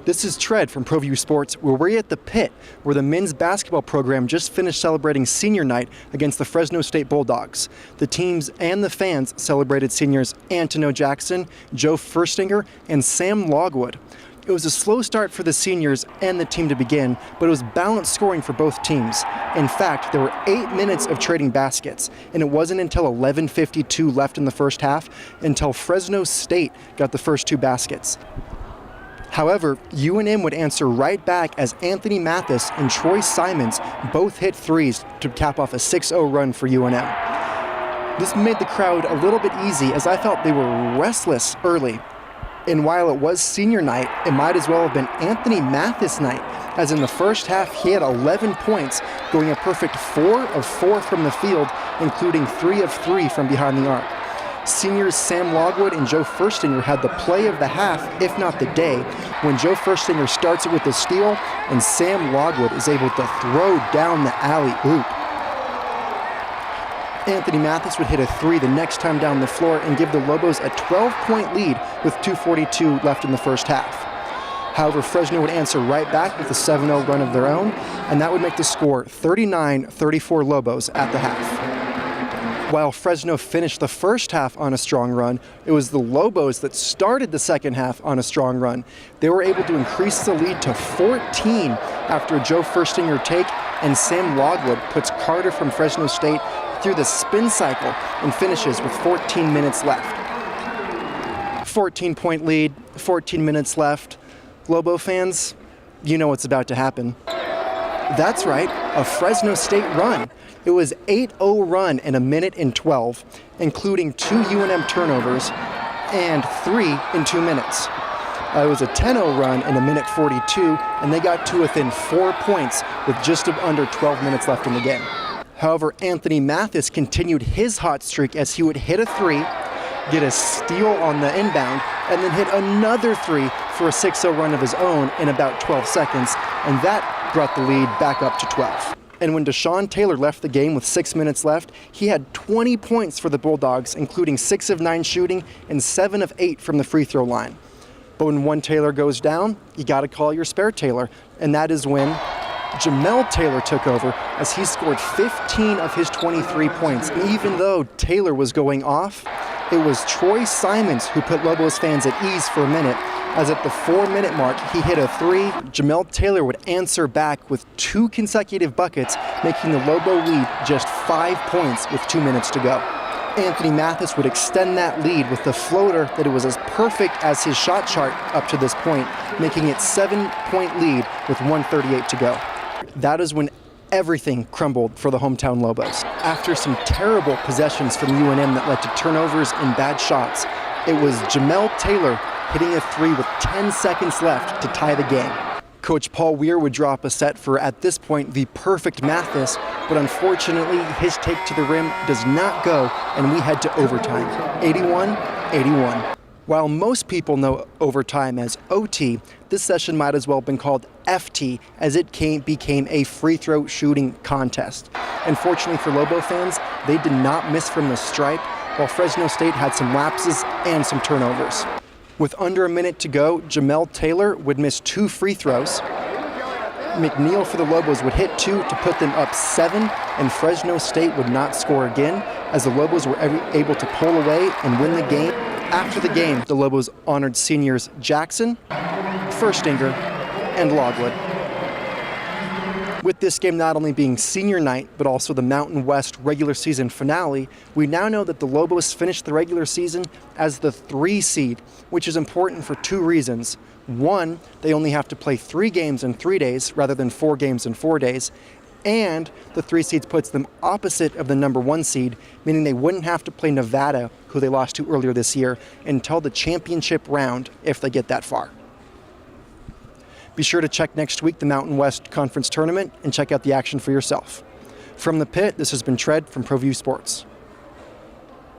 This is Tread from ProView Sports, where we're at the pit, where the men's basketball program just finished celebrating senior night against the Fresno State Bulldogs. The teams and the fans celebrated seniors Antonio Jackson, Joe Furstinger, and Sam Logwood. It was a slow start for the seniors and the team to begin, but it was balanced scoring for both teams. In fact, there were 8 minutes of trading baskets, and it wasn't until 11:52 left in the first half until Fresno State got the first 2 baskets. However, UNM would answer right back as Anthony Mathis and Troy Simons both hit threes to cap off a 6-0 run for UNM. This made the crowd a little bit easy, as I felt they were restless early. And while it was senior night, it might as well have been Anthony Mathis night, as in the first half he had 11 points, going a perfect 4 of 4 from the field, including 3 of 3 from behind the arc. Seniors Sam Logwood and Joe Furstinger had the play of the half, if not the day, when Joe Furstinger starts it with a steal and Sam Logwood is able to throw down the alley-oop. Anthony Mathis would hit a 3 the next time down the floor and give the Lobos a 12-point lead with 2:42 left in the first half. However, Fresno would answer right back with a 7-0 run of their own, and that would make the score 39-34 Lobos at the half. While Fresno finished the first half on a strong run, it was the Lobos that started the second half on a strong run. They were able to increase the lead to 14 after a Joe Furstinger take, and Sam Logwood puts Carter from Fresno State through the spin cycle and finishes with 14 minutes left. 14-point lead, 14 minutes left. Lobo fans, you know what's about to happen. That's right, a Fresno State run. It was 8-0 run in 1 minute and 12, including 2 UNM turnovers and 3 in 2 minutes. It was a 10-0 run in 1 minute 42, and they got to within 4 points with just under 12 minutes left in the game. However, Anthony Mathis continued his hot streak as he would hit a 3, get a steal on the inbound, and then hit another 3 for a 6-0 run of his own in about 12 seconds, and that brought the lead back up to 12. And when Deshaun Taylor left the game with 6 minutes left, he had 20 points for the Bulldogs, including 6 of 9 shooting and 7 of 8 from the free throw line. But when one Taylor goes down, you got to call your spare Taylor, and that is when Jamel Taylor took over, as he scored 15 of his 23 points. And even though Taylor was going off, it was Troy Simons who put Lobos fans at ease for a minute, as at the 4-minute mark, he hit a 3. Jamel Taylor would answer back with 2 consecutive buckets, making the Lobo lead just 5 points with 2 minutes to go. Anthony Mathis would extend that lead with the floater that it was as perfect as his shot chart up to this point, making it 7-point lead with 1:38 to go. That is when everything crumbled for the hometown Lobos. After some terrible possessions from UNM that led to turnovers and bad shots, it was Jamel Taylor hitting a 3 with 10 seconds left to tie the game. Coach Paul Weir would drop a set for, at this point, the perfect Mathis, but unfortunately his take to the rim does not go, and we head to overtime, 81-81. While most people know overtime as OT, this session might as well have been called FT, as it became a free throw shooting contest. Unfortunately for Lobo fans, they did not miss from the stripe, while Fresno State had some lapses and some turnovers. With under a minute to go, Jamel Taylor would miss 2 free throws. McNeil for the Lobos would hit 2 to put them up 7, and Fresno State would not score again, as the Lobos were able to pull away and win the game. After the game, the Lobos honored seniors Jackson, Furstinger, and Logwood. With this game not only being senior night, but also the Mountain West regular season finale, we now know that the Lobos finished the regular season as the 3 seed, which is important for 2 reasons. One, they only have to play 3 games in 3 days rather than 4 games in 4 days. And the 3 seeds puts them opposite of the number 1 seed, meaning they wouldn't have to play Nevada, who they lost to earlier this year, until the championship round if they get that far. Be sure to check next week the Mountain West Conference Tournament and check out the action for yourself. From the pit, this has been Tread from ProView Sports.